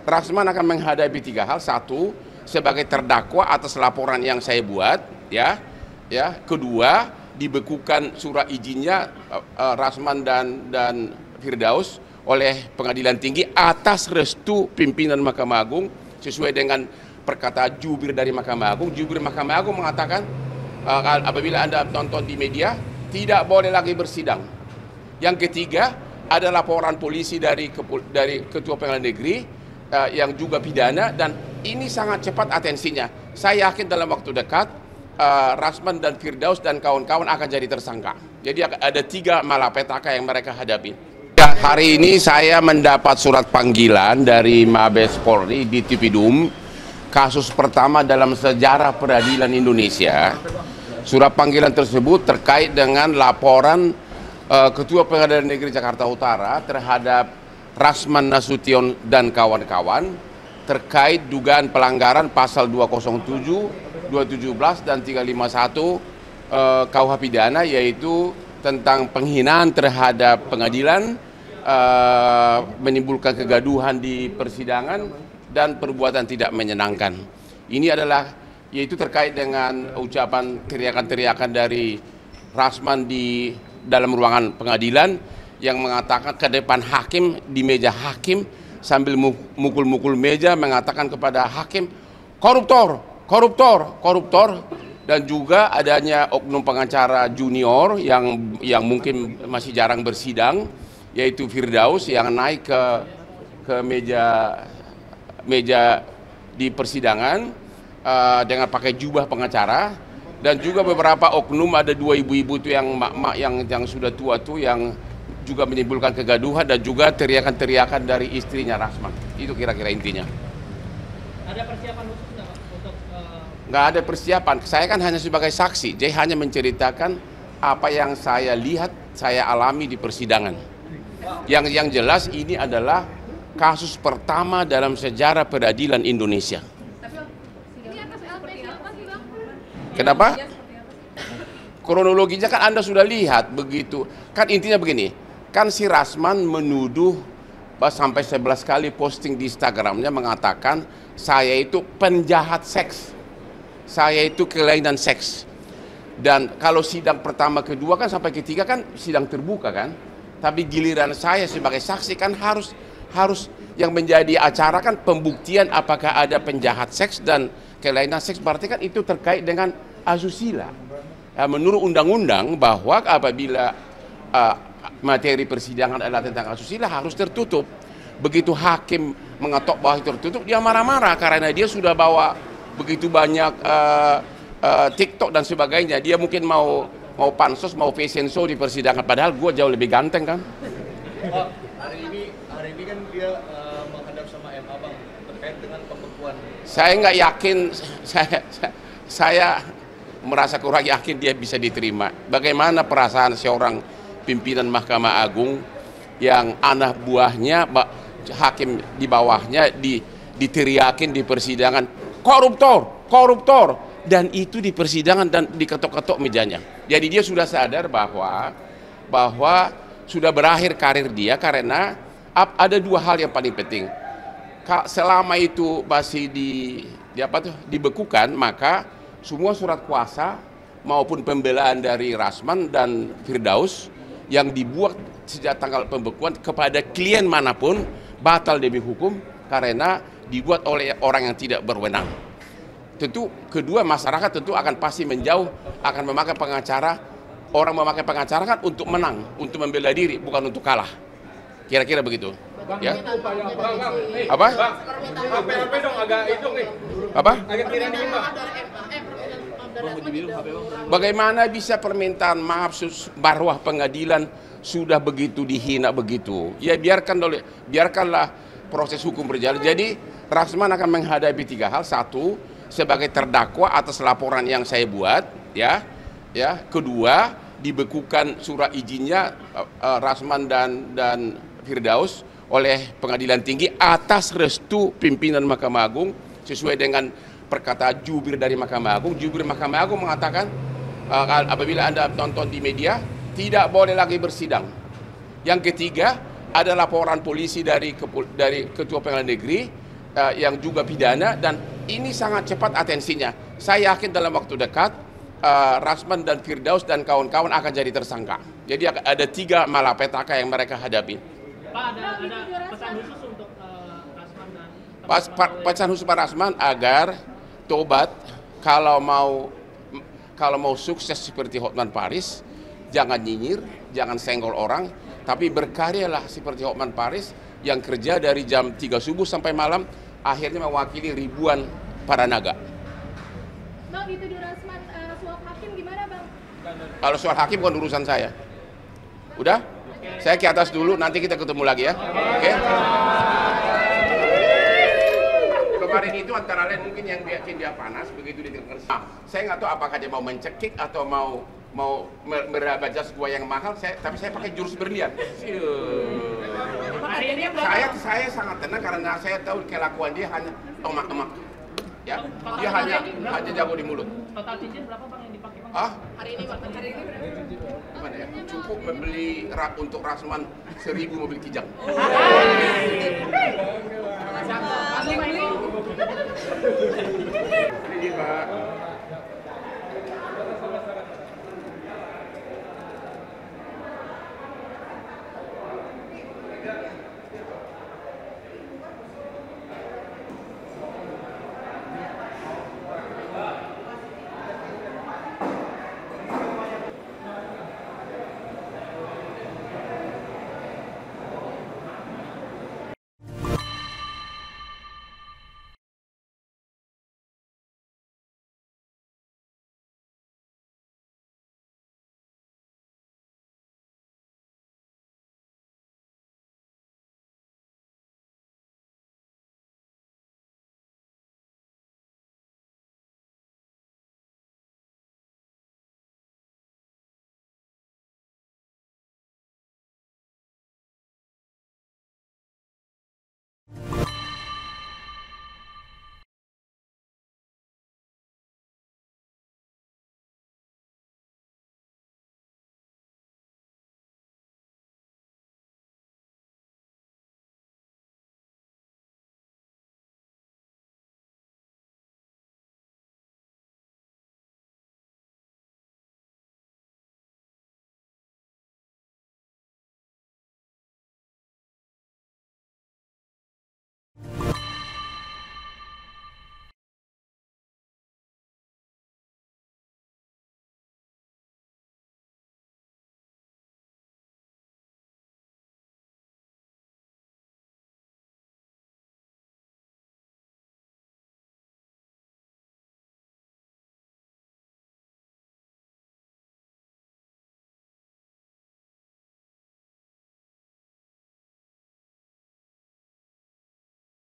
Rasman akan menghadapi 3 hal. Satu, sebagai terdakwa atas laporan yang saya buat, ya. Kedua, dibekukan surat izinnya Rasman dan Firdaus oleh Pengadilan Tinggi atas restu pimpinan Mahkamah Agung sesuai dengan perkataan jubir dari Mahkamah Agung. Jubir Mahkamah Agung mengatakan apabila Anda tonton di media, tidak boleh lagi bersidang. Yang ketiga, ada laporan polisi dari Ketua Pengadilan Negeri yang juga pidana, dan ini sangat cepat atensinya. Saya yakin dalam waktu dekat Rasman dan Firdaus dan kawan-kawan akan jadi tersangka. Jadi ada 3 malapetaka yang mereka hadapi. Hari ini saya mendapat surat panggilan dari Mabes Polri di Tipidum, kasus pertama dalam sejarah peradilan Indonesia. Surat panggilan tersebut terkait dengan laporan Ketua Pengadilan Negeri Jakarta Utara terhadap Rasman Nasution dan kawan-kawan terkait dugaan pelanggaran pasal 207, 217 dan 351 KUH pidana, yaitu tentang penghinaan terhadap pengadilan, menimbulkan kegaduhan di persidangan dan perbuatan tidak menyenangkan. Ini adalah yaitu terkait dengan ucapan teriakan-teriakan dari Rasman di dalam ruangan pengadilan yang mengatakan ke depan hakim, di meja hakim, sambil mukul-mukul meja mengatakan kepada hakim, koruptor, koruptor, koruptor. Dan juga adanya oknum pengacara junior yang mungkin masih jarang bersidang, yaitu Firdaus, yang naik ke meja di persidangan dengan pakai jubah pengacara. Dan juga beberapa oknum, ada 2 ibu-ibu itu yang mak-mak yang sudah tua tuh, yang juga menimbulkan kegaduhan, dan juga teriakan-teriakan dari istrinya Rasman. Itu kira-kira intinya. Ada persiapan khusus nggak Pak untuk? Nggak ada persiapan. Saya kan hanya sebagai saksi. Jadi hanya menceritakan apa yang saya lihat, saya alami di persidangan. Yang jelas ini adalah kasus pertama dalam sejarah peradilan Indonesia. Ini atas LP siapa sih, Bang? Kenapa? Kronologinya kan Anda sudah lihat begitu. Kan intinya begini. Kan si Rasman menuduh sampai 11 kali posting di Instagramnya mengatakan saya itu penjahat seks, saya itu kelainan seks. Dan kalau sidang pertama, kedua kan sampai ketiga kan sidang terbuka kan. Tapi giliran saya sebagai saksi kan harus yang menjadi acara kan pembuktian apakah ada penjahat seks dan kelainan seks, berarti kan itu terkait dengan asusila. Menurut undang-undang bahwa apabila materi persidangan adalah tentang asusila harus tertutup. Begitu hakim mengetok bahwa itu tertutup, dia marah-marah karena dia sudah bawa begitu banyak TikTok dan sebagainya. Dia mungkin mau pansos, mau fashion show di persidangan, padahal gue jauh lebih ganteng kan. Oh, hari ini kan dia menghadap sama MA Bang terkait dengan pembekuan. Saya nggak yakin, saya merasa kurang yakin dia bisa diterima. Bagaimana perasaan seorang pimpinan Mahkamah Agung yang anak buahnya, hakim di bawahnya diteriakin di persidangan, koruptor, koruptor, dan itu di persidangan dan diketok-ketok mejanya. Jadi dia sudah sadar bahwa sudah berakhir karir dia, karena ada 2 hal yang paling penting. Selama itu masih dibekukan, maka semua surat kuasa maupun pembelaan dari Rasman dan Firdaus yang dibuat sejak tanggal pembekuan kepada klien manapun batal demi hukum karena dibuat oleh orang yang tidak berwenang. Tentu kedua, masyarakat tentu akan pasti menjauh, akan memakai pengacara. Orang memakai pengacara kan untuk menang, untuk membela diri, bukan untuk kalah. Kira-kira begitu. Ya. Apa? Apa? Bagaimana bisa permintaan maaf marwah pengadilan sudah begitu dihina begitu? Ya biarkanlah proses hukum berjalan. Jadi Rasman akan menghadapi 3 hal. Satu, sebagai terdakwa atas laporan yang saya buat, ya. Kedua, dibekukan surat izinnya Rasman dan Firdaus oleh Pengadilan Tinggi atas restu pimpinan Mahkamah Agung sesuai dengan perkataan jubir dari Mahkamah Agung. Jubir Mahkamah Agung mengatakan apabila Anda tonton di media, tidak boleh lagi bersidang. Yang ketiga, ada laporan polisi dari Ketua Pengadilan Negeri yang juga pidana, dan ini sangat cepat atensinya. Saya yakin dalam waktu dekat Rasman dan Firdaus dan kawan-kawan akan jadi tersangka. Jadi ada 3 malapetaka yang mereka hadapi. Pak, ada pesan khusus untuk Rasman dan Pesan khusus Pak Rasman agar tobat, kalau mau sukses seperti Hotman Paris, jangan nyinyir, jangan senggol orang, tapi berkaryalah seperti Hotman Paris yang kerja dari jam 3 subuh sampai malam, akhirnya mewakili ribuan para naga. Bang, dituduh Rasman suap hakim gimana Bang? Kalau soal hakim bukan urusan saya. Udah? Saya ke atas dulu, nanti kita ketemu lagi ya. Oke? Kemarin itu antara lain mungkin yang bikin dia panas, begitu dia dengar. Saya nggak tahu apakah dia mau mencekik atau mau meraba jas gua yang mahal, tapi saya pakai jurus berlian. Saya sangat tenang karena saya tahu kelakuan dia hanya emak-emak. Ya, dia hanya jago di mulut. total cincin berapa Bang yang dipakai Bang? Hari ini berapa? Gimana ya? Cukup membeli untuk Rasman 1000 mobil kijang.